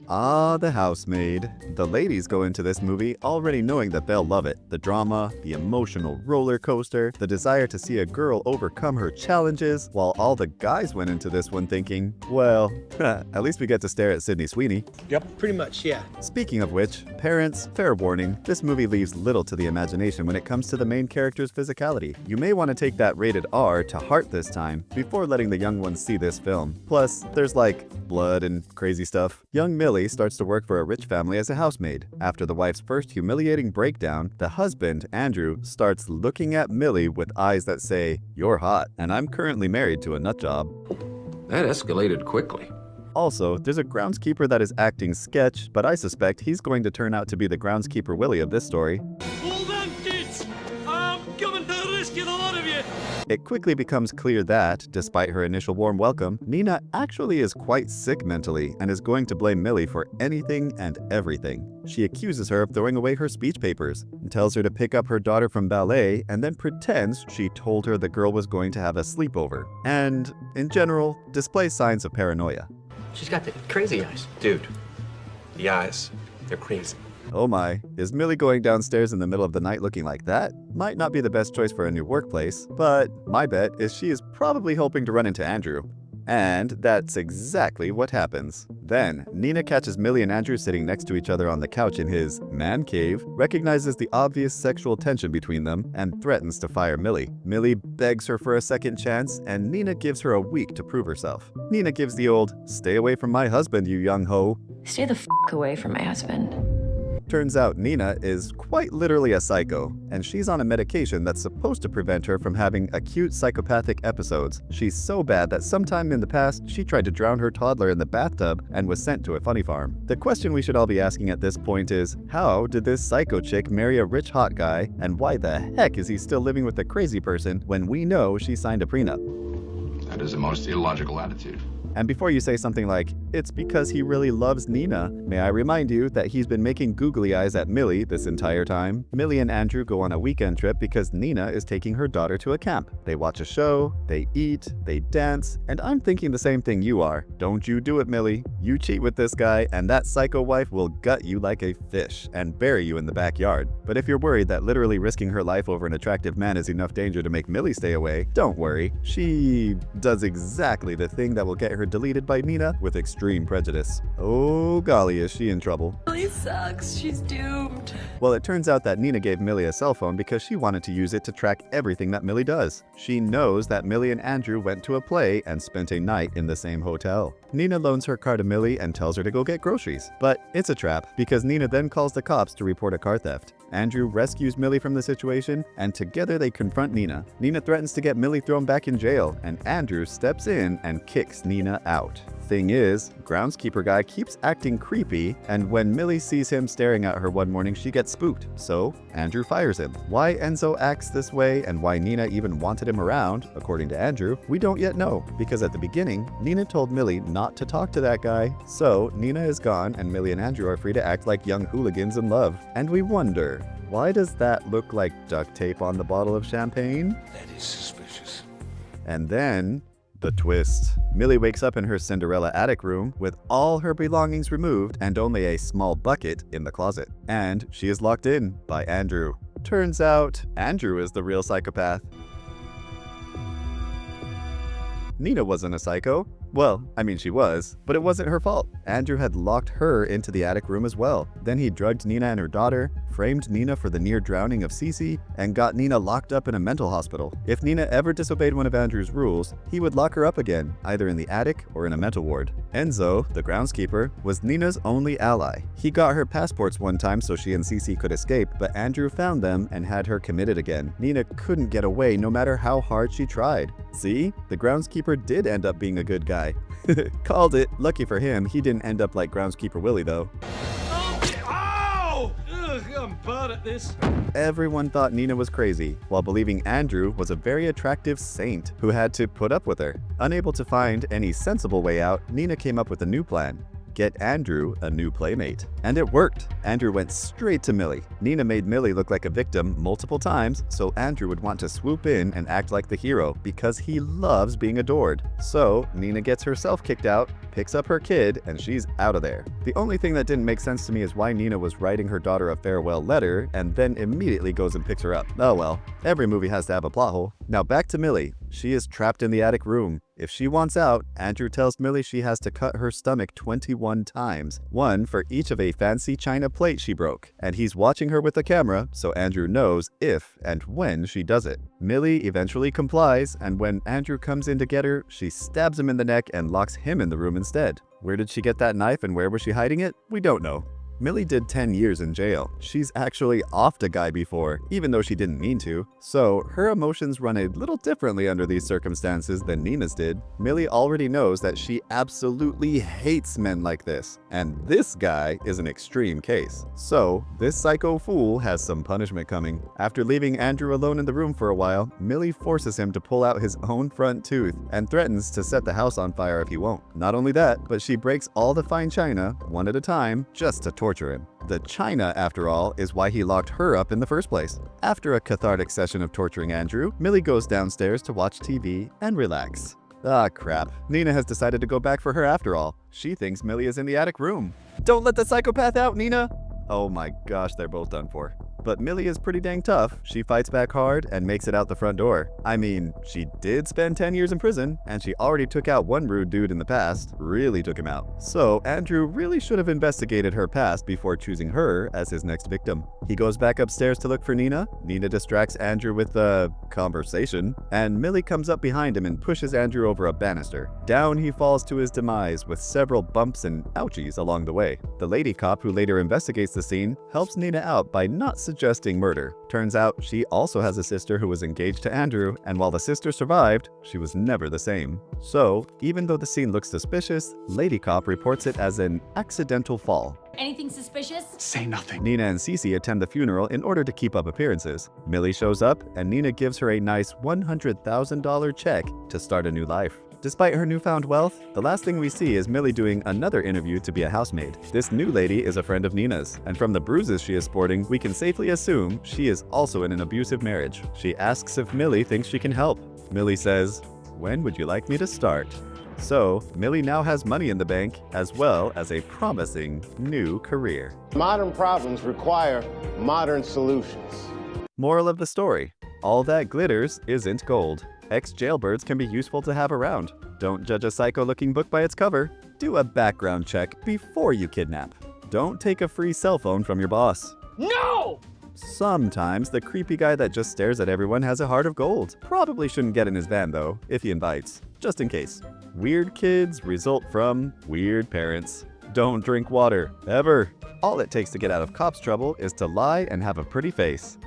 Ah, The Housemaid. The ladies go into this movie already knowing that they'll love it. The drama, the emotional roller coaster, the desire to see a girl overcome her challenges, while all the guys went into this one thinking, well, at least we get to stare at Sydney Sweeney. Yep, pretty much, yeah. Speaking of which, parents, fair warning, this movie leaves little to the imagination when it comes to the main character's physicality. You may want to take that rated R to heart this time before letting the young ones see this film. Plus, there's like blood and crazy stuff. Young Millie starts to work for a rich family as a housemaid. After the wife's first humiliating breakdown, the husband, Andrew, starts looking at Millie with eyes that say, "You're hot, and I'm currently married to a nut job." That escalated quickly. Also, there's a groundskeeper that is acting sketch, but I suspect he's going to turn out to be the groundskeeper Willie of this story. Hold on, kids! I'm coming to rescue the lot of you! It quickly becomes clear that, despite her initial warm welcome, Nina actually is quite sick mentally and is going to blame Millie for anything and everything. She accuses her of throwing away her speech papers, and tells her to pick up her daughter from ballet, and then pretends she told her the girl was going to have a sleepover, and, in general, displays signs of paranoia. She's got the crazy eyes. Dude, the eyes, they're crazy. Oh my, is Millie going downstairs in the middle of the night looking like that? Might not be the best choice for a new workplace, but my bet is she is probably hoping to run into Andrew. And that's exactly what happens. Then, Nina catches Millie and Andrew sitting next to each other on the couch in his man cave, recognizes the obvious sexual tension between them, and threatens to fire Millie. Millie begs her for a second chance, and Nina gives her a week to prove herself. Nina gives the old, "Stay away from my husband, you young hoe." Stay the f*** away from my husband. Turns out Nina is quite literally a psycho, and she's on a medication that's supposed to prevent her from having acute psychopathic episodes. She's so bad that sometime in the past, she tried to drown her toddler in the bathtub and was sent to a funny farm. The question we should all be asking at this point is, how did this psycho chick marry a rich hot guy, and why the heck is he still living with a crazy person when we know she signed a prenup? That is a most illogical attitude. And before you say something like, "It's because he really loves Nina," may I remind you that he's been making googly eyes at Millie this entire time. Millie and Andrew go on a weekend trip because Nina is taking her daughter to a camp. They watch a show, they eat, they dance, and I'm thinking the same thing you are. Don't you do it, Millie. You cheat with this guy, and that psycho wife will gut you like a fish and bury you in the backyard. But if you're worried that literally risking her life over an attractive man is enough danger to make Millie stay away, don't worry. She does exactly the thing that will get her deleted by Nina with extreme prejudice. Oh golly, is she in trouble. Millie sucks. She's doomed. Well, it turns out that Nina gave Millie a cell phone because she wanted to use it to track everything that Millie does. She knows that Millie and Andrew went to a play and spent a night in the same hotel. Nina loans her car to Millie and tells her to go get groceries. But it's a trap because Nina then calls the cops to report a car theft. Andrew rescues Millie from the situation, and together they confront Nina. Nina threatens to get Millie thrown back in jail, and Andrew steps in and kicks Nina out. Thing is, groundskeeper guy keeps acting creepy, and when Millie sees him staring at her one morning, she gets spooked. So, Andrew fires him. Why Enzo acts this way and why Nina even wanted him around, according to Andrew, we don't yet know, because at the beginning, Nina told Millie not to talk to that guy. So, Nina is gone, and Millie and Andrew are free to act like young hooligans in love. And we wonder, why does that look like duct tape on the bottle of champagne? That is suspicious. And then, the twist. Millie wakes up in her Cinderella attic room with all her belongings removed and only a small bucket in the closet. And she is locked in by Andrew. Turns out, Andrew is the real psychopath. Nina wasn't a psycho. Well, I mean she was, but it wasn't her fault. Andrew had locked her into the attic room as well. Then he drugged Nina and her daughter, framed Nina for the near drowning of Cece, and got Nina locked up in a mental hospital. If Nina ever disobeyed one of Andrew's rules, he would lock her up again, either in the attic or in a mental ward. Enzo, the groundskeeper, was Nina's only ally. He got her passports one time so she and Cece could escape, but Andrew found them and had her committed again. Nina couldn't get away no matter how hard she tried. See? The groundskeeper did end up being a good guy. Called it. Lucky for him, he didn't end up like groundskeeper Willie though. Ow! Ugh, I'm bad at this. Everyone thought Nina was crazy, while believing Andrew was a very attractive saint who had to put up with her. Unable to find any sensible way out, Nina came up with a new plan. Get Andrew a new playmate. And it worked. Andrew went straight to Millie. Nina made Millie look like a victim multiple times, so Andrew would want to swoop in and act like the hero because he loves being adored. So Nina gets herself kicked out, picks up her kid, and she's out of there. The only thing that didn't make sense to me is why Nina was writing her daughter a farewell letter and then immediately goes and picks her up. Oh well, every movie has to have a plot hole. Now back to Millie. She is trapped in the attic room. If she wants out, Andrew tells Millie she has to cut her stomach 21 times, one for each of a fancy china plate she broke. And he's watching her with a camera, so Andrew knows if and when she does it. Millie eventually complies, and when Andrew comes in to get her, she stabs him in the neck and locks him in the room instead. Where did she get that knife and where was she hiding it? We don't know. Millie did 10 years in jail. She's actually offed a guy before, even though she didn't mean to. So her emotions run a little differently under these circumstances than Nina's did. Millie already knows that she absolutely hates men like this, and this guy is an extreme case. So this psycho fool has some punishment coming. After leaving Andrew alone in the room for a while, Millie forces him to pull out his own front tooth and threatens to set the house on fire if he won't. Not only that, but she breaks all the fine china, one at a time, just to torture him. The china, after all, is why he locked her up in the first place. After a cathartic session of torturing Andrew, Millie goes downstairs to watch TV and relax. Ah, crap. Nina has decided to go back for her after all. She thinks Millie is in the attic room. Don't let the psychopath out, Nina! Oh my gosh, they're both done for. But Millie is pretty dang tough. She fights back hard and makes it out the front door. I mean, she did spend 10 years in prison, and she already took out one rude dude in the past. Really took him out. So Andrew really should have investigated her past before choosing her as his next victim. He goes back upstairs to look for Nina. Nina distracts Andrew with a conversation, and Millie comes up behind him and pushes Andrew over a banister. Down he falls to his demise with several bumps and ouchies along the way. The lady cop who later investigates the scene helps Nina out by not suggesting murder. Turns out she also has a sister who was engaged to Andrew, and while the sister survived, she was never the same. So, even though the scene looks suspicious, Lady Cop reports it as an accidental fall. Anything suspicious? Say nothing. Nina and Cece attend the funeral in order to keep up appearances. Millie shows up, and Nina gives her a nice $100,000 check to start a new life. Despite her newfound wealth, the last thing we see is Millie doing another interview to be a housemaid. This new lady is a friend of Nina's, and from the bruises she is sporting, we can safely assume she is also in an abusive marriage. She asks if Millie thinks she can help. Millie says, "When would you like me to start?" So, Millie now has money in the bank, as well as a promising new career. Modern problems require modern solutions. Moral of the story: all that glitters isn't gold. Ex-jailbirds can be useful to have around. Don't judge a psycho-looking book by its cover. Do a background check before you kidnap. Don't take a free cell phone from your boss. No! Sometimes the creepy guy that just stares at everyone has a heart of gold. Probably shouldn't get in his van though, if he invites. Just in case. Weird kids result from weird parents. Don't drink water, ever. All it takes to get out of cops' trouble is to lie and have a pretty face.